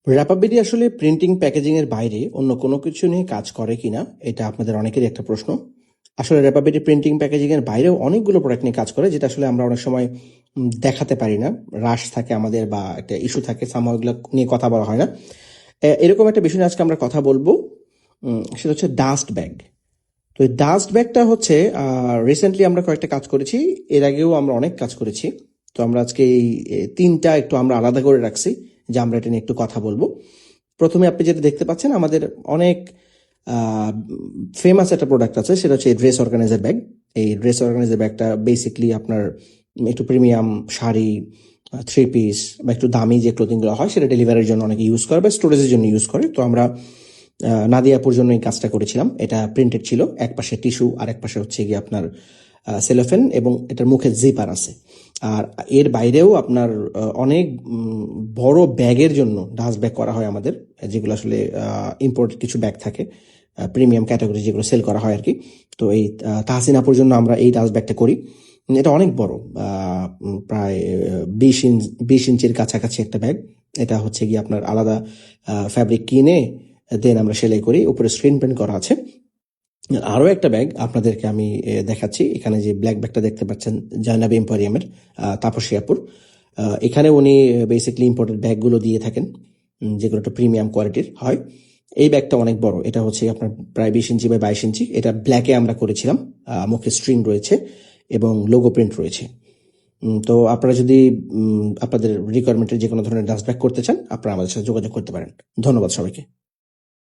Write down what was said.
র্যাপাবিডি আসলে printing packaging এর বাইরে অন্য কোনো কিছু নিয়ে কাজ করে কিনা এটা আপনাদের অনেকেরই একটা প্রশ্ন। আসলে র্যাপাবিডি প্রিন্টিং প্যাকেজিং এর বাইরেও অনেকগুলো প্রোডাক্ট নিয়ে কাজ করে, যেটা আসলে আমরা অনেক সময় দেখাতে পারি না। রাশ থাকে আমাদের বা একটা ইস্যু থাকে, সামহাও এগুলো নিয়ে কথা বলা হয় না। এরকম একটা বিষয় নিয়ে আজকে আমরা কথা বলবো। সেটা হচ্ছে ডাস্ট ব্যাগ। তো এই ডাস্ট ব্যাগটা হচ্ছে রিসেন্টলি আমরা কয়েকটা কাজ করেছি, এর আগেও আমরা অনেক কাজ করেছি। তো আমরা আজকে এই তিনটা একটু আমরা আলাদা করে রাখছি যে আমরা এটা নিয়ে একটু কথা বলবো। প্রথমে আপনি যেটা দেখতে পাচ্ছেন, আমাদের অনেক ফেমাস একটা প্রোডাক্ট আছে, সেটা হচ্ছে ড্রেস অর্গানাইজার ব্যাগ। এই ড্রেস অর্গানাইজার ব্যাগটা বেসিকলি আপনার একটু প্রিমিয়াম শাড়ি, থ্রি পিস বা একটু দামি যে ক্লোথিংগুলো হয় সেটা ডেলিভারির জন্য অনেকে ইউজ করে বা স্টোরেজের জন্য ইউজ করে। তো আমরা নাদিয়াপুর জন্য এই কাজটা করেছিলাম। এটা প্রিন্টেড ছিল, এক পাশে টিস্যু আর এক পাশে হচ্ছে গিয়ে আপনার সেলোফেন, এবং এটার মুখে জিপার আছে। আর এর বাইরেও আপনার অনেক বড় ব্যাগের জন্য ডাস্ট ব্যাগ করা হয় আমাদের, যেগুলো আসলে ইম্পোর্টেড কিছু ব্যাগ থাকে, প্রিমিয়াম ক্যাটাগরি যেগুলো সেল করা হয় আর কি। তো এই তাহসিনাপুর জন্য আমরা এই ডাস্ট ব্যাগটা করি। এটা অনেক বড়, প্রায় 20 ইঞ্চির কাছাকাছি একটা ব্যাগ। এটা হচ্ছে গিয়ে আপনার আলাদা ফ্যাব্রিক কিনে দেন আমরা সেলাই করি, উপরে স্ক্রিন প্রিন্ট করা আছে। আরও একটা ব্যাগ আপনাদেরকে আমি দেখাচ্ছি। এখানে যে ব্ল্যাক ব্যাগটা দেখতে পাচ্ছেন, জাহ্নাবী এম্পোরিয়ামের তাপসিয়াপুর। এখানে উনি বেসিকলি ইম্পোর্টেড ব্যাগগুলো দিয়ে থাকেন, যেগুলো একটা প্রিমিয়াম কোয়ালিটির হয়। এই ব্যাগটা অনেক বড়, এটা হচ্ছে আপনার প্রায় 20 ইঞ্চি বাই 22 ইঞ্চি। এটা ব্ল্যাকে আমরা করেছিলাম, মুখে স্ট্রিং রয়েছে এবং লোগো প্রিন্ট রয়েছে। তো আপনারা যদি আপনাদের রিকোয়ারমেন্টের যে কোনো ধরনের ডাস্ট ব্যাগ করতে চান, আপনারা আমাদের সাথে যোগাযোগ করতে পারেন। ধন্যবাদ সবাইকে।